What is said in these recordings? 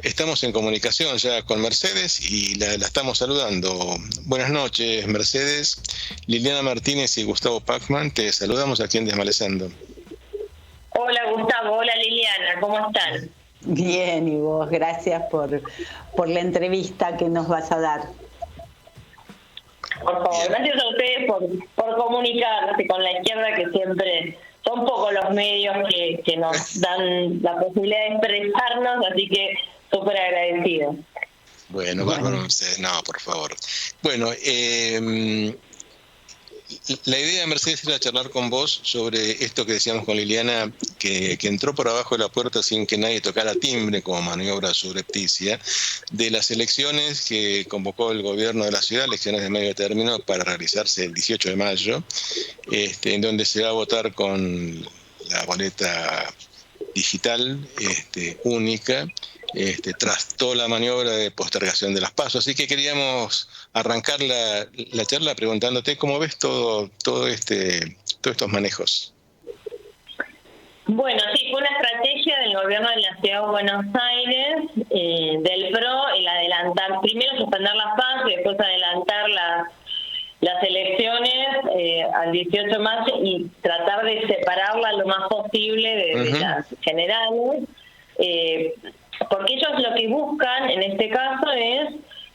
Estamos en comunicación ya con Mercedes y la estamos saludando. Buenas noches, Mercedes. Liliana Martínez y Gustavo Pacman, te saludamos aquí en Desmalezando. Hola Gustavo, hola Liliana, ¿cómo están? Bien, y vos, gracias por la entrevista que nos vas a dar. Por favor, Bien. gracias a ustedes por comunicarse con la izquierda, que siempre son pocos los medios que nos dan la posibilidad de expresarnos, así que súper agradecido. Bueno, bárbaro, Mercedes. No, por favor. Bueno, la idea, Mercedes, era charlar con vos sobre esto que decíamos con Liliana, que entró por abajo de la puerta sin que nadie tocara timbre como maniobra subrepticia, de las elecciones que convocó el gobierno de la ciudad, elecciones de medio término, para realizarse el 18 de mayo, en donde se va a votar con la boleta digital única, tras toda la maniobra de postergación de las PASO. Así que queríamos arrancar la charla preguntándote cómo ves todos estos manejos. Bueno, sí, fue una estrategia del gobierno de la Ciudad de Buenos Aires, del PRO, el adelantar, primero suspender las PASO y después adelantar las elecciones al 18 de mayo y tratar de separarla lo más posible de las generales, porque ellos lo que buscan en este caso es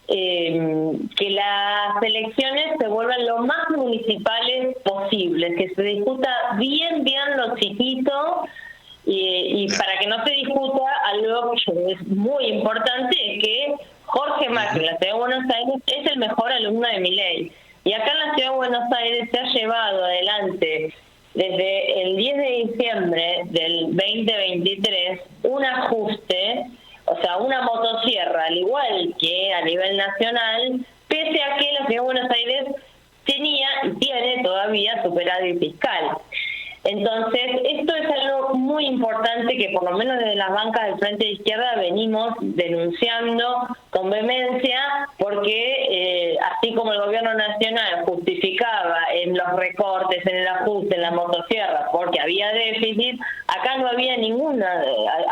que las elecciones se vuelvan lo más municipales posibles, que se discuta bien lo chiquito, y para que no se discuta algo que es muy importante, es que Jorge Macri en la Ciudad de Buenos Aires es el mejor alumno de Milei. Y acá en la Ciudad de Buenos Aires se ha llevado adelante desde el 10 de diciembre del 2023 un ajuste, o sea, una motosierra, al igual que a nivel nacional, pese a que la Ciudad de Buenos Aires tenía y tiene todavía superávit fiscal. Entonces, esto es algo muy importante que por lo menos desde las bancas del Frente de Izquierda venimos denunciando con vehemencia, porque así como el gobierno nacional justificaba en los recortes, en el ajuste, en la motosierra, porque había déficit, acá no había ningún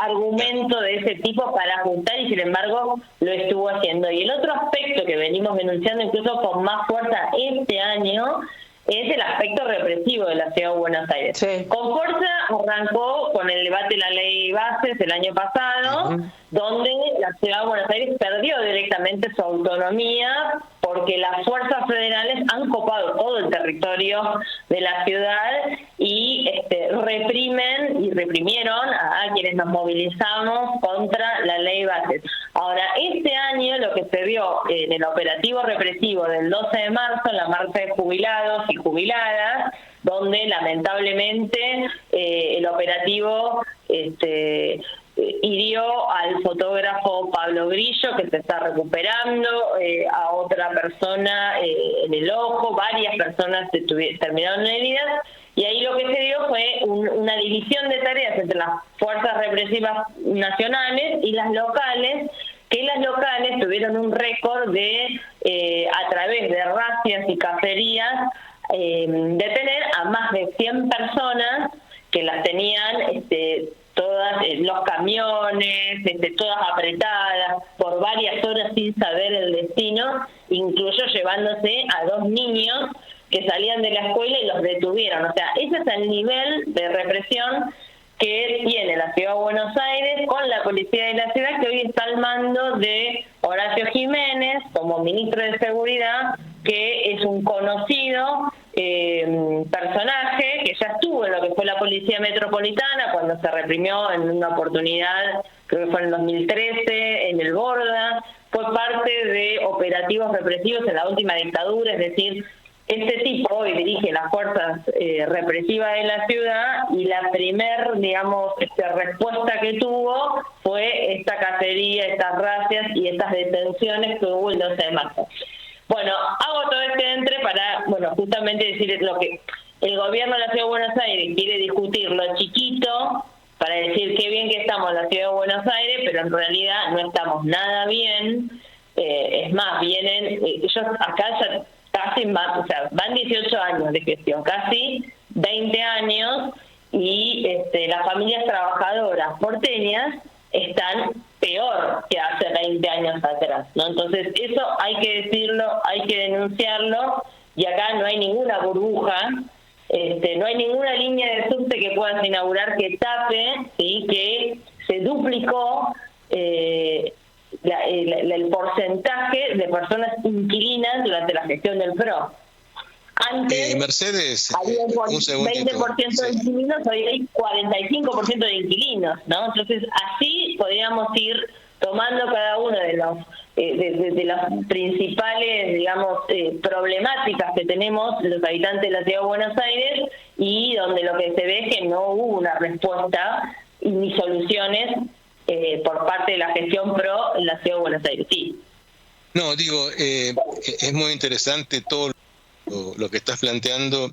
argumento de ese tipo para ajustar y sin embargo lo estuvo haciendo. Y el otro aspecto que venimos denunciando incluso con más fuerza este año es el aspecto represivo de la Ciudad de Buenos Aires. Sí. Con fuerza arrancó con el debate de la ley bases el año pasado, donde la Ciudad de Buenos Aires perdió directamente su autonomía porque las fuerzas federales han copado todo el territorio de la ciudad y reprimen y reprimieron a quienes nos movilizamos contra la ley bases. Ahora, este año lo que se vio en el operativo represivo del 12 de marzo, en la marcha de jubilados y jubiladas, donde lamentablemente el operativo hirió al fotógrafo Pablo Grillo, que se está recuperando, a otra persona en el ojo, varias personas terminaron heridas, y ahí lo que se dio fue una división de tareas entre las fuerzas represivas nacionales y las locales, que las locales tuvieron un récord de, a través de racias y cacerías, detener a más de 100 personas que las tenían todas los camiones, todas apretadas por varias horas sin saber el destino, incluso llevándose a 2 niños que salían de la escuela y los detuvieron. O sea, ese es el nivel de represión que tiene la Ciudad de Buenos Aires con la policía de la ciudad, que hoy está al mando de Horacio Jiménez como ministro de Seguridad, que es un conocido personaje que ya estuvo en lo que fue la Policía Metropolitana cuando se reprimió en una oportunidad, creo que fue en el 2013, en el Borda, fue parte de operativos represivos en la última dictadura, es decir, este tipo hoy dirige las fuerzas represivas de la ciudad, y la primer, digamos, respuesta que tuvo fue esta cacería, estas racias y estas detenciones que hubo el 12 de marzo. Bueno, hago todo entre para, justamente decir lo que el gobierno de la Ciudad de Buenos Aires quiere discutir lo chiquito para decir qué bien que estamos en la Ciudad de Buenos Aires, pero en realidad no estamos nada bien. Es más, vienen, ellos acá ya casi van 18 años de gestión, casi 20 años, y las familias trabajadoras porteñas están peor que hace 20 años atrás, ¿no? Entonces eso hay que decirlo, hay que denunciarlo, y acá no hay ninguna burbuja, no hay ninguna línea de subte que puedas inaugurar que tape, ¿sí?, que se duplicó el porcentaje de personas inquilinas durante la gestión del PRO. Antes Mercedes, había un segundito. 20% de inquilinos, hoy hay 45% de inquilinos, ¿no? Entonces así podríamos ir tomando cada uno de los de las principales, digamos, problemáticas que tenemos los habitantes de la Ciudad de Buenos Aires, y donde lo que se ve es que no hubo una respuesta ni soluciones por parte de la gestión PRO en la Ciudad de Buenos Aires. Sí. No, digo, es muy interesante todo lo que estás planteando,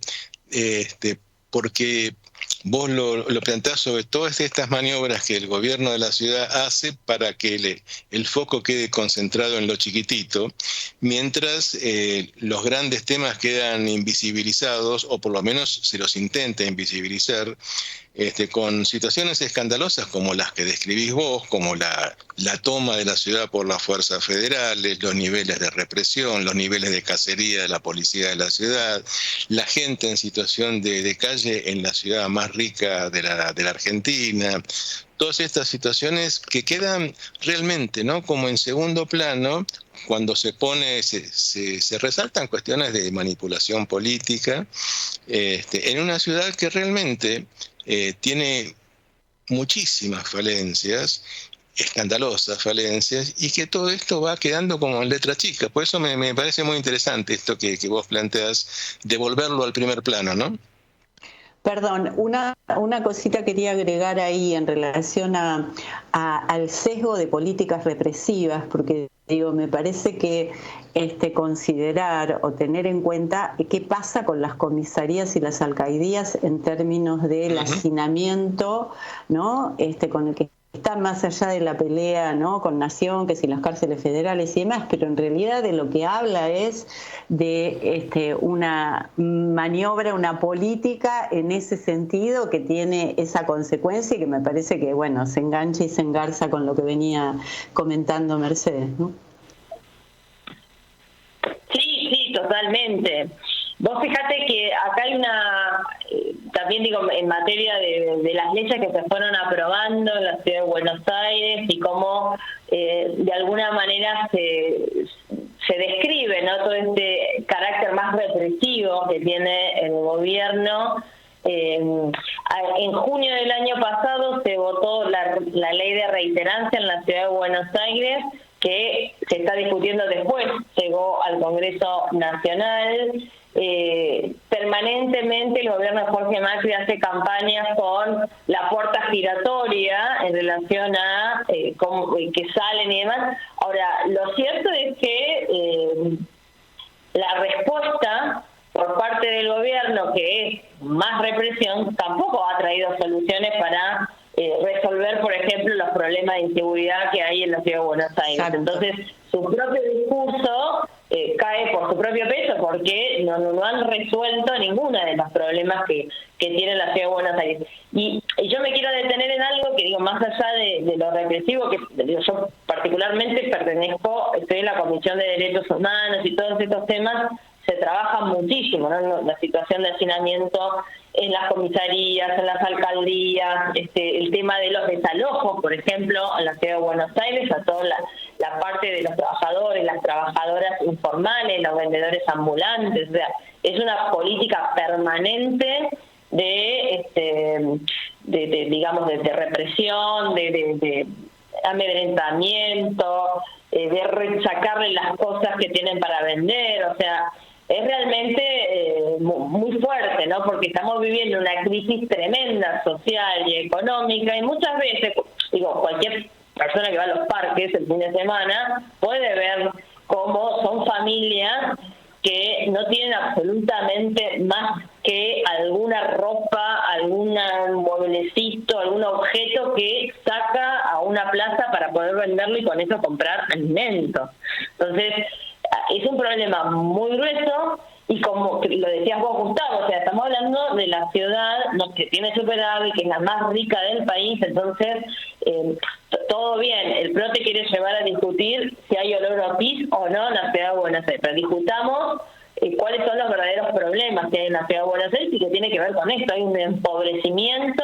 porque vos lo planteás sobre todas estas maniobras que el gobierno de la ciudad hace para que el foco quede concentrado en lo chiquitito, mientras los grandes temas quedan invisibilizados, o por lo menos se los intenta invisibilizar, con situaciones escandalosas como las que describís vos, como la toma de la ciudad por las fuerzas federales, los niveles de represión, los niveles de cacería de la policía de la ciudad, la gente en situación de calle en la ciudad más rica de la Argentina. Todas estas situaciones que quedan realmente, ¿no?, como en segundo plano cuando se resaltan cuestiones de manipulación política en una ciudad que realmente tiene muchísimas falencias, escandalosas falencias, y que todo esto va quedando como en letra chica. Por eso me parece muy interesante esto que vos planteas, devolverlo al primer plano, ¿no? Perdón, una cosita quería agregar ahí en relación al sesgo de políticas represivas, porque digo, me parece que considerar o tener en cuenta qué pasa con las comisarías y las alcaldías en términos del hacinamiento, ¿no?, con el que está más allá de la pelea, ¿no?, con Nación, que si las cárceles federales y demás, pero en realidad de lo que habla es de una maniobra, una política en ese sentido que tiene esa consecuencia, y que me parece que, bueno, se engancha y se engarza con lo que venía comentando Mercedes, ¿no? Sí, totalmente. Vos fíjate que acá hay también digo, en materia de las leyes que se fueron aprobando en la Ciudad de Buenos Aires, y cómo de alguna manera se describe, ¿no?, todo este carácter más represivo que tiene el gobierno. En junio del año pasado se votó la ley de reiterancia en la Ciudad de Buenos Aires, que se está discutiendo después, llegó al Congreso Nacional. Permanentemente el gobierno de Jorge Macri hace campañas con la puerta giratoria en relación a que salen y demás. Ahora, lo cierto es que la respuesta por parte del gobierno, que es más represión, tampoco ha traído soluciones para resolver, por ejemplo, los problemas de inseguridad que hay en la Ciudad de Buenos Aires. Exacto. Entonces, su propio discurso cae por su propio peso, porque no han resuelto ninguno de los problemas que tiene la Ciudad de Buenos Aires. Y yo me quiero detener en algo que, digo, más allá de lo represivo, que digo, yo particularmente estoy en la Comisión de Derechos Humanos, y todos estos temas se trabajan muchísimo, ¿no? La situación de hacinamiento en las comisarías, en las alcaldías, el tema de los desalojos, por ejemplo, en la Ciudad de Buenos Aires, a toda la parte de los trabajadores, las trabajadoras informales, los vendedores ambulantes. O sea, es una política permanente de represión, de amedrentamiento, de sacarle las cosas que tienen para vender. O sea, es realmente muy fuerte, ¿no? Porque estamos viviendo una crisis tremenda social y económica, y muchas veces, digo, cualquier persona que va a los parques el fin de semana puede ver cómo son familias que no tienen absolutamente más que alguna ropa, algún mueblecito, algún objeto que saca a una plaza para poder venderlo y con eso comprar alimentos. Entonces, es un problema muy grueso, Y como lo decías vos, Gustavo, o sea, estamos hablando de la ciudad que tiene superávit, que es la más rica del país, entonces todo bien, el PRO te quiere llevar a discutir si hay olor a pis o no en la ciudad de Buenos Aires, pero discutamos cuáles son los verdaderos problemas que hay en la ciudad de Buenos Aires y que tiene que ver con esto. Hay un empobrecimiento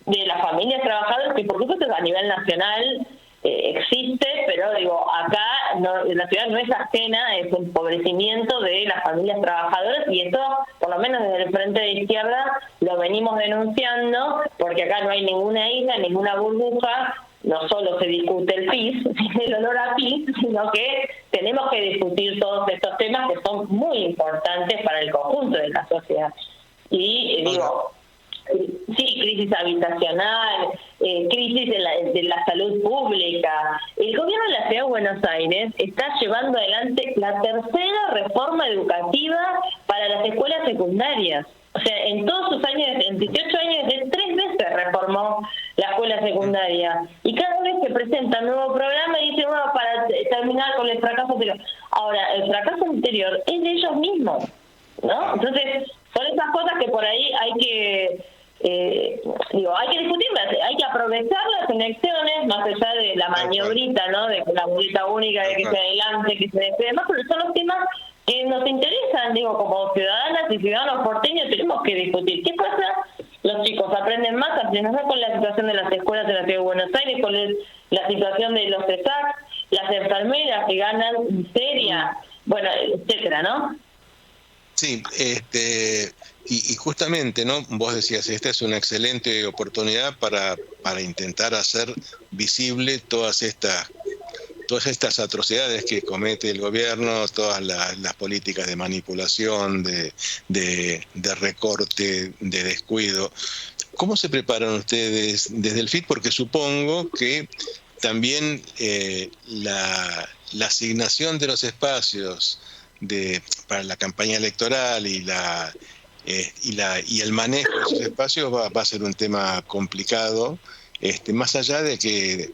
de las familias trabajadoras que por supuesto a nivel nacional existe, pero digo, acá la ciudad no es ajena a ese empobrecimiento de las familias trabajadoras, y esto, por lo menos desde el Frente de Izquierda, lo venimos denunciando, porque acá no hay ninguna isla, ninguna burbuja, no solo se discute el PIS, el olor a PIS, sino que tenemos que discutir todos estos temas que son muy importantes para el conjunto de la sociedad. Y digo, sí, crisis habitacional, crisis de la salud pública. El gobierno de la Ciudad de Buenos Aires está llevando adelante la tercera reforma educativa para las escuelas secundarias. O sea, en todos sus años, en 18 años, de 3 veces reformó la escuela secundaria. Y cada vez que presenta un nuevo programa, dice, bueno, para terminar con el fracaso anterior. Ahora, el fracaso anterior es de ellos mismos, ¿no? Entonces, son esas cosas que por ahí hay que... hay que discutirlas, hay que aprovechar las elecciones más allá de la maniobrita, ¿no? De la boleta única, de que se adelante, que se demás, pero son los temas que nos interesan, digo, como ciudadanas y ciudadanos porteños tenemos que discutir. ¿Qué pasa? Los chicos aprenden más con la situación de las escuelas de la Ciudad de Buenos Aires, con la situación de los ESAC, las enfermeras que ganan miseria, bueno, etcétera, ¿no? Sí, y justamente, ¿no? Vos decías, esta es una excelente oportunidad para intentar hacer visible todas estas atrocidades que comete el gobierno, todas las políticas de manipulación, de recorte, de descuido. ¿Cómo se preparan ustedes desde el FIT? Porque supongo que también la asignación de los espacios para la campaña electoral y el manejo de esos espacios va a ser un tema complicado, más allá de que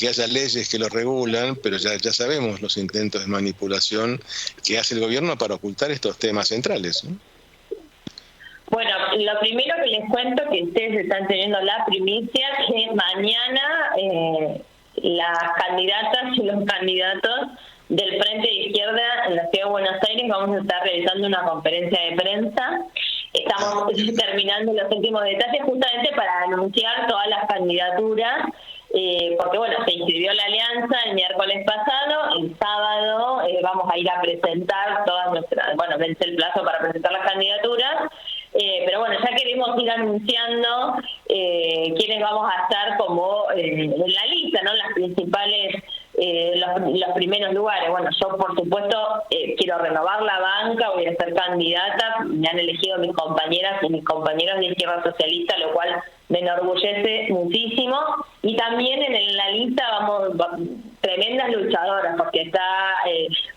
haya leyes que lo regulan, pero ya sabemos los intentos de manipulación que hace el gobierno para ocultar estos temas centrales, ¿no? Bueno, lo primero que les cuento, que ustedes están teniendo la primicia, que mañana las candidatas y los candidatos del Frente de Izquierda en la Ciudad de Buenos Aires vamos a estar realizando una conferencia de prensa. Estamos terminando los últimos detalles justamente para anunciar todas las candidaturas, porque bueno, se inscribió la alianza el miércoles pasado, el sábado vamos a ir a presentar todas nuestras, bueno, vence el plazo para presentar las candidaturas, pero bueno, ya queremos ir anunciando quiénes vamos a estar como en la lista, ¿no? Las principales, los primeros lugares. Bueno, yo por supuesto quiero renovar la banca, voy a ser candidata, me han elegido mis compañeras y mis compañeros de Izquierda Socialista, lo cual me enorgullece muchísimo. Y también en la lista vamos tremendas luchadoras, porque está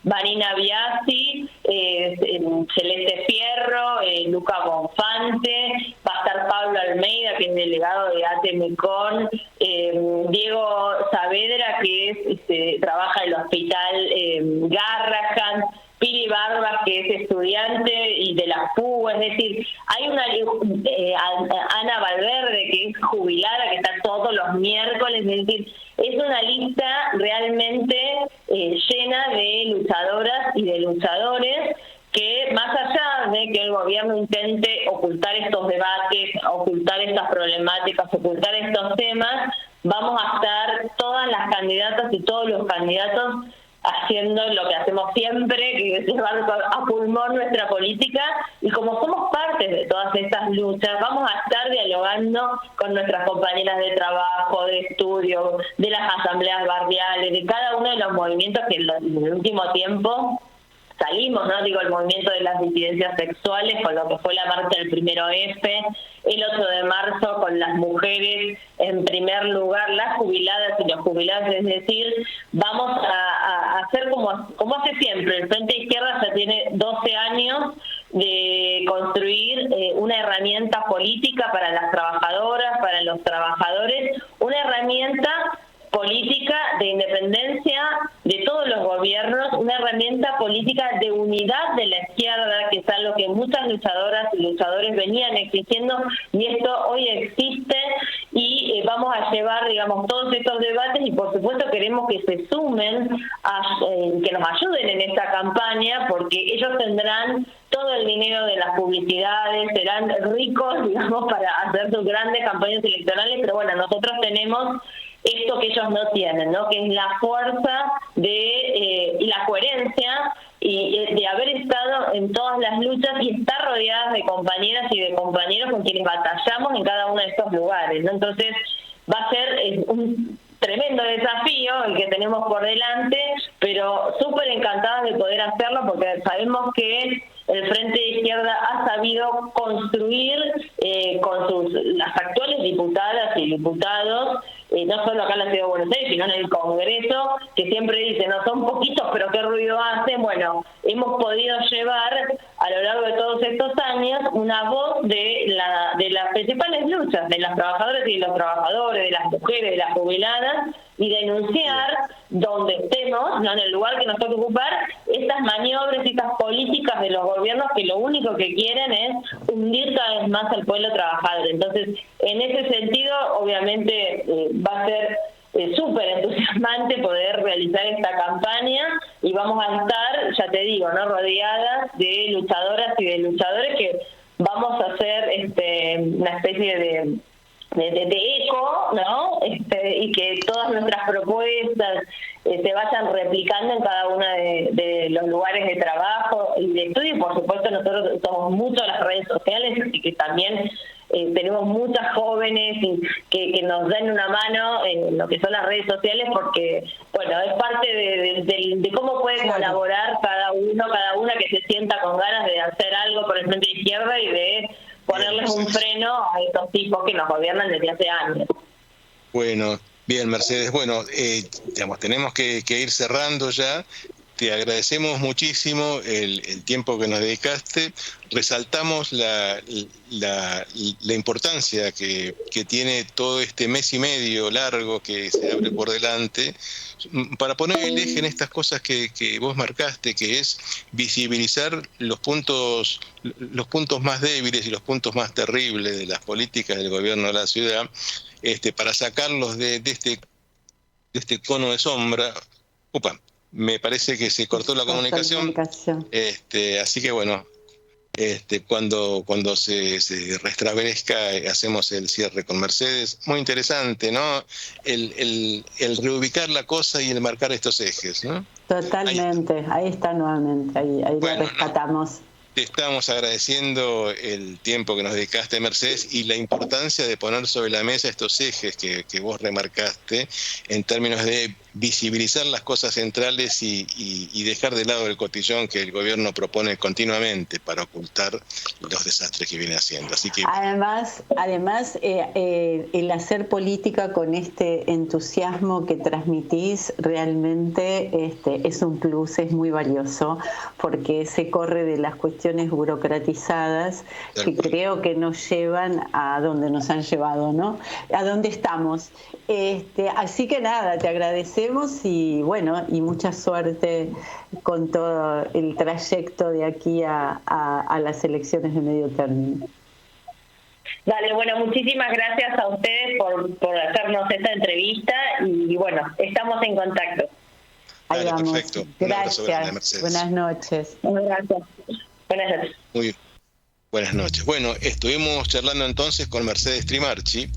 Vanina Biasi, Celeste Fierro, Luca Bonfante, va a estar Pablo Almeida, que es delegado de ATMCON, Diego Saavedra, que trabaja en el hospital Garrahan, Pili Barbas, que es estudiante y de la PUB, es decir, hay una Ana Valverde, que es jubilada, que está todos los miércoles, es decir, es una lista realmente llena de luchadoras y de luchadores que, más allá de que el gobierno intente ocultar estos debates, ocultar estas problemáticas, ocultar estos temas, vamos a estar todas las candidatas y todos los candidatos haciendo lo que hacemos siempre, que es llevar a pulmón nuestra política, y como somos parte de todas estas luchas, vamos a estar dialogando con nuestras compañeras de trabajo, de estudio, de las asambleas barriales, de cada uno de los movimientos que en el último tiempo salimos, ¿no? Digo, el movimiento de las disidencias sexuales, con lo que fue la marcha del 1F, el 8 de marzo con las mujeres, en primer lugar, las jubiladas y los jubilados, es decir, vamos a hacer como hace siempre. El Frente de Izquierda ya tiene 12 años de construir una herramienta política para las trabajadoras, para los trabajadores, una herramienta política de independencia de todos los gobiernos, una herramienta política de unidad de la izquierda, que es algo que muchas luchadoras y luchadores venían exigiendo, y esto hoy existe, y vamos a llevar, digamos, todos estos debates, y por supuesto queremos que se sumen, que nos ayuden en esta campaña, porque ellos tendrán todo el dinero de las publicidades, serán ricos, digamos, para hacer sus grandes campañas electorales, pero bueno, nosotros tenemos esto que ellos no tienen, ¿no? Que es la fuerza y la coherencia y de haber estado en todas las luchas y estar rodeadas de compañeras y de compañeros con quienes batallamos en cada uno de estos lugares, ¿no? Entonces va a ser un tremendo desafío el que tenemos por delante, pero súper encantadas de poder hacerlo, porque sabemos que el Frente de Izquierda ha sabido construir con las actuales diputadas y diputados, no solo acá en la Ciudad de Buenos Aires, sino en el Congreso, que siempre dicen, no son poquitos, pero qué ruido hacen. Bueno, hemos podido llevar a lo largo de todos estos años una voz de las principales luchas, de las trabajadoras y de los trabajadores, de las mujeres, de las jubiladas, y denunciar donde estemos, no en el lugar que nos toque ocupar, estas maniobras y estas políticas de los gobiernos que lo único que quieren es hundir cada vez más al pueblo trabajador. Entonces, en ese sentido, obviamente va a ser súper entusiasmante poder realizar esta campaña, y vamos a estar, ya te digo, no rodeadas de luchadoras y de luchadores que vamos a hacer una especie de eco, ¿no? Y que todas nuestras propuestas se vayan replicando en cada uno de los lugares de trabajo y de estudio. Y por supuesto nosotros usamos mucho las redes sociales, así que también tenemos muchas jóvenes que nos dan una mano en lo que son las redes sociales, porque bueno, es parte de cómo puede colaborar cada una que se sienta con ganas de hacer algo por el Frente de Izquierda y de ponerles un freno a estos tipos que nos gobiernan desde hace años. Bueno, bien, Mercedes. Bueno, tenemos que ir cerrando ya. Te agradecemos muchísimo el tiempo que nos dedicaste. Resaltamos la importancia que tiene todo este mes y medio largo que se abre por delante, para poner el eje en estas cosas que vos marcaste, que es visibilizar los puntos más débiles y los puntos más terribles de las políticas del gobierno de la ciudad, para sacarlos de este cono de sombra. Me parece que se cortó la comunicación. Así que bueno, cuando se restablezca hacemos el cierre con Mercedes. Muy interesante, ¿no? El reubicar la cosa y el marcar estos ejes, ¿no? Totalmente, ahí está nuevamente, ahí bueno, lo rescatamos. ¿No? Te estamos agradeciendo el tiempo que nos dedicaste, Mercedes, y la importancia de poner sobre la mesa estos ejes que vos remarcaste en términos de visibilizar las cosas centrales y dejar de lado el cotillón que el gobierno propone continuamente para ocultar los desastres que viene haciendo. Así que además el hacer política con este entusiasmo que transmitís realmente es un plus, es muy valioso, porque se corre de las cuestiones burocratizadas que creo que nos llevan a donde nos han llevado, ¿no? A donde estamos. Así que nada, te agradecemos y bueno, y mucha suerte con todo el trayecto de aquí a las elecciones de medio término. Dale, bueno, muchísimas gracias a ustedes por hacernos esta entrevista y bueno, estamos en contacto. Ahí vamos. Perfecto. Gracias. Buenas noches. Gracias. Buenas noches. Muy bien. Buenas noches. Bueno, estuvimos charlando entonces con Mercedes Trimarchi.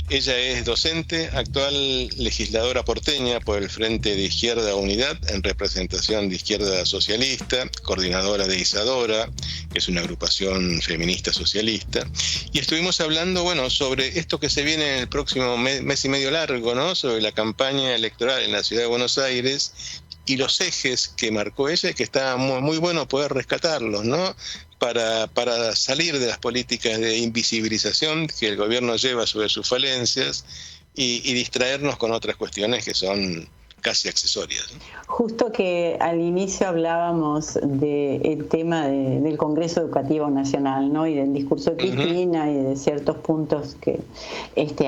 Ella es docente, actual legisladora porteña por el Frente de Izquierda Unidad en representación de Izquierda Socialista, coordinadora de Isadora, que es una agrupación feminista socialista. Y estuvimos hablando, bueno, sobre esto que se viene en el próximo mes y medio largo, ¿no? Sobre la campaña electoral en la Ciudad de Buenos Aires y los ejes que marcó ella, que está muy bueno poder rescatarlos, ¿no? Para salir de las políticas de invisibilización que el gobierno lleva sobre sus falencias y distraernos con otras cuestiones que son casi accesorias, ¿no? Justo que al inicio hablábamos del tema del Congreso Educativo Nacional, ¿no? Y del discurso de Cristina y de ciertos puntos que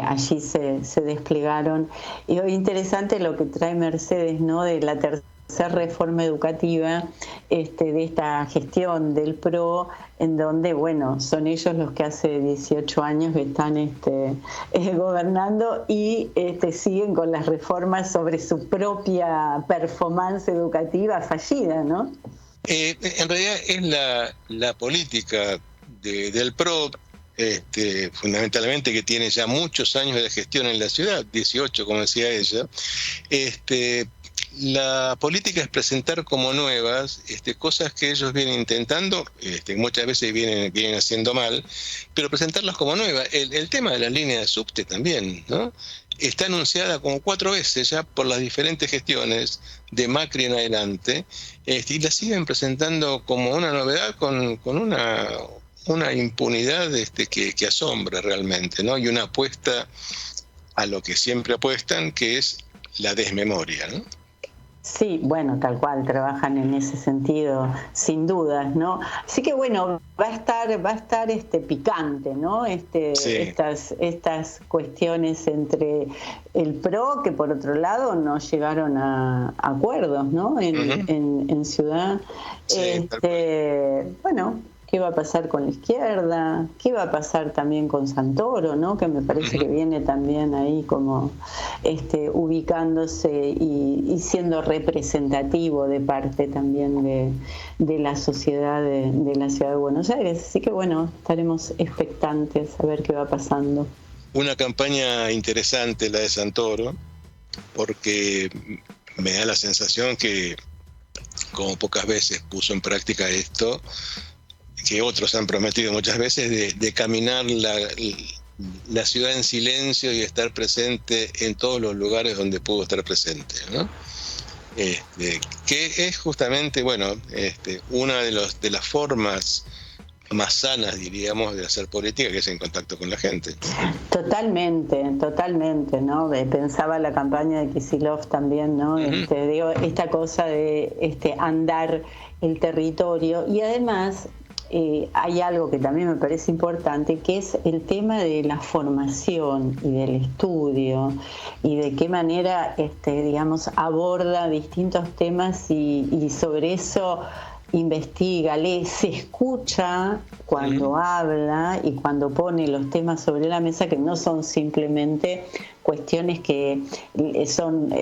allí se desplegaron. Y hoy interesante lo que trae Mercedes, ¿no? De la tercera reforma educativa, de esta gestión del PRO, en donde, bueno, son ellos los que hace 18 años que están gobernando y siguen con las reformas sobre su propia performance educativa fallida, ¿no? En realidad es la política del PRO, fundamentalmente, que tiene ya muchos años de gestión en la ciudad, 18, como decía ella. La política es presentar como nuevas cosas que ellos vienen intentando, muchas veces vienen haciendo mal, pero presentarlas como nuevas. El tema de la línea de subte también, ¿no? Está anunciada como 4 veces ya por las diferentes gestiones de Macri en adelante, y la siguen presentando como una novedad con una impunidad que asombra realmente, ¿no? Y una apuesta a lo que siempre apuestan, que es la desmemoria, ¿no? Sí, bueno, tal cual, trabajan en ese sentido, sin dudas, ¿no? Así que bueno, va a estar picante, ¿no? Sí. Estas cuestiones entre el PRO, que por otro lado no llegaron a acuerdos, ¿no? En Ciudad. Sí, Bueno, ¿qué va a pasar con la izquierda? ¿Qué va a pasar también con Santoro, ¿no? Que me parece que viene también ahí como ubicándose y siendo representativo de parte también de la sociedad de la ciudad de Buenos Aires. Así que bueno, estaremos expectantes a ver qué va pasando. Una campaña interesante la de Santoro, porque me da la sensación que, como pocas veces puso en práctica esto, que otros han prometido muchas veces, de caminar la ciudad en silencio y estar presente en todos los lugares donde pudo estar presente, ¿no? Que es justamente, bueno, una de las formas más sanas, diríamos, de hacer política, que es en contacto con la gente. Totalmente, ¿no? Pensaba la campaña de Kicillof también, ¿no? Esta cosa de andar el territorio, y además hay algo que también me parece importante, que es el tema de la formación y del estudio, y de qué manera, digamos, aborda distintos temas y sobre eso investiga, lee, se escucha cuando habla y cuando pone los temas sobre la mesa, que no son simplemente cuestiones que son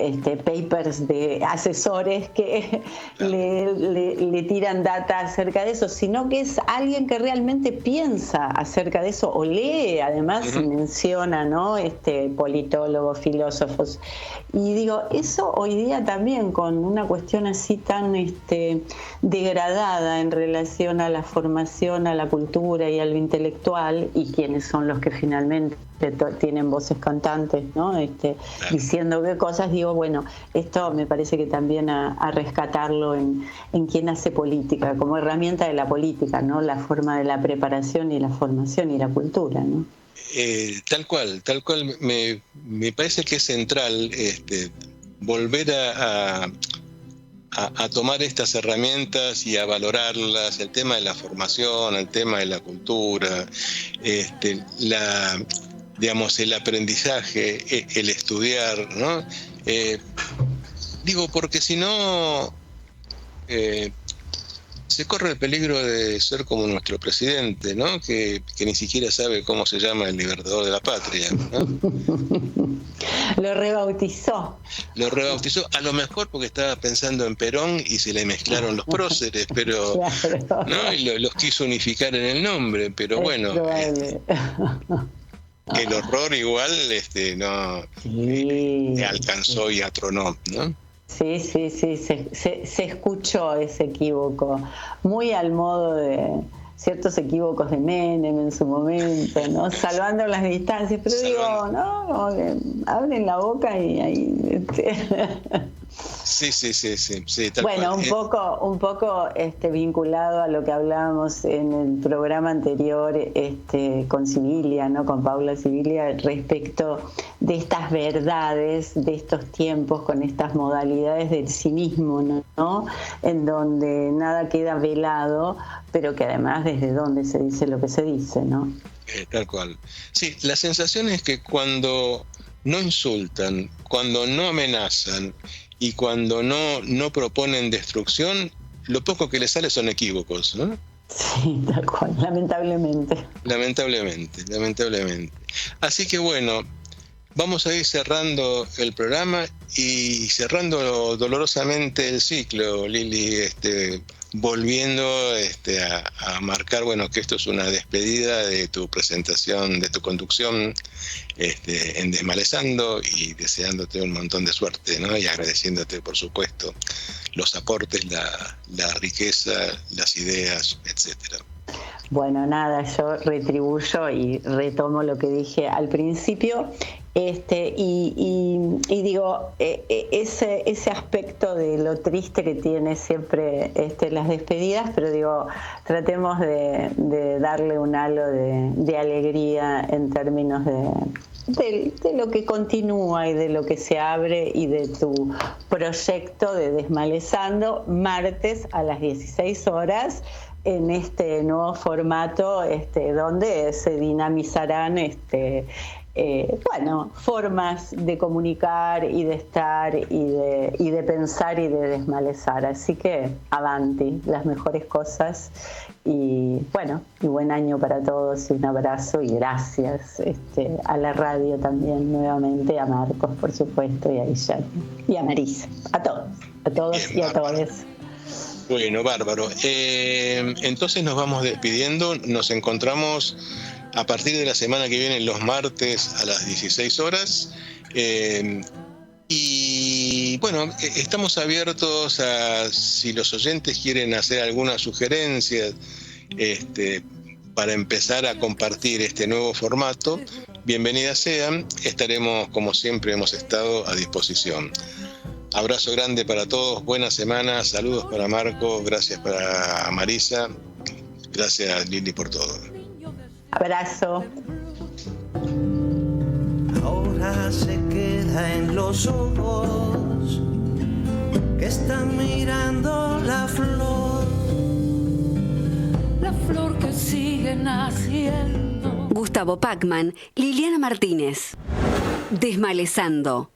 papers de asesores que le tiran data acerca de eso, sino que es alguien que realmente piensa acerca de eso o lee, además menciona, ¿no? Politólogos, filósofos. Y digo, eso hoy día también, con una cuestión así tan degradada en relación a la formación, a la cultura y a lo intelectual, y quienes son los que finalmente tienen voces cantantes, ¿no? Diciendo qué cosas, digo, bueno, esto me parece que también a rescatarlo en quien hace política, como herramienta de la política, ¿no? La forma de la preparación y la formación y la cultura, ¿no? Tal cual, me parece que es central volver a tomar estas herramientas y a valorarlas, el tema de la formación, el tema de la cultura, digamos, el aprendizaje, el estudiar, ¿no? Digo, porque si no, se corre el peligro de ser como nuestro presidente, ¿no? Que ni siquiera sabe cómo se llama el libertador de la patria, ¿no? Lo rebautizó. A lo mejor porque estaba pensando en Perón y se le mezclaron los próceres, pero claro, ¿no? Y los quiso unificar en el nombre, pero es bueno, el horror igual no alcanzó y atronó, ¿no? Sí, se escuchó ese equívoco, muy al modo de ciertos equívocos de Menem en su momento, ¿no? Salvando las distancias, pero digo, no, abren la boca y ahí... Sí, tal bueno, cual. un poco vinculado a lo que hablábamos en el programa anterior con Sibilia, ¿no? Con Paula Sibilia, respecto de estas verdades de estos tiempos, con estas modalidades del cinismo, ¿no? En donde nada queda velado, pero que además desde donde se dice lo que se dice, ¿no? Tal cual. Sí, la sensación es que cuando no insultan, cuando no amenazan y cuando no proponen destrucción, lo poco que les sale son equívocos, ¿no? Sí, tal cual, lamentablemente. Lamentablemente. Así que bueno, vamos a ir cerrando el programa y cerrando dolorosamente el ciclo, Lili, volviendo a marcar, bueno, que esto es una despedida de tu presentación, de tu conducción en Desmalezando, y deseándote un montón de suerte, ¿no? Y agradeciéndote, por supuesto, los aportes, la riqueza, las ideas, etcétera. Bueno, nada, yo retribuyo y retomo lo que dije al principio, y digo, ese aspecto de lo triste que tiene siempre las despedidas, pero digo, tratemos de darle un halo de alegría en términos de lo que continúa y de lo que se abre, y de tu proyecto de Desmalezando, martes a las 16 horas, en este nuevo formato, donde se dinamizarán formas de comunicar y de estar y de pensar y de desmalezar. Así que avanti, las mejores cosas, y buen año para todos, y un abrazo y gracias a la radio también, nuevamente a Marcos, por supuesto, y a Guillermo y a Marisa, a todos Bien, y a todas. Bueno, bárbaro. Entonces nos vamos despidiendo. Nos encontramos a partir de la semana que viene, los martes a las 16 horas. Y bueno, estamos abiertos a si los oyentes quieren hacer alguna sugerencia para empezar a compartir este nuevo formato. Bienvenidas sean. Estaremos, como siempre hemos estado, a disposición. Abrazo grande para todos, buena semana, saludos para Marco, gracias para Marisa, gracias Lili por todo. Abrazo. Ahora se queda en los ojos que están mirando la flor que sigue naciendo. Gustavo Pacman, Liliana Martínez. Desmalezando.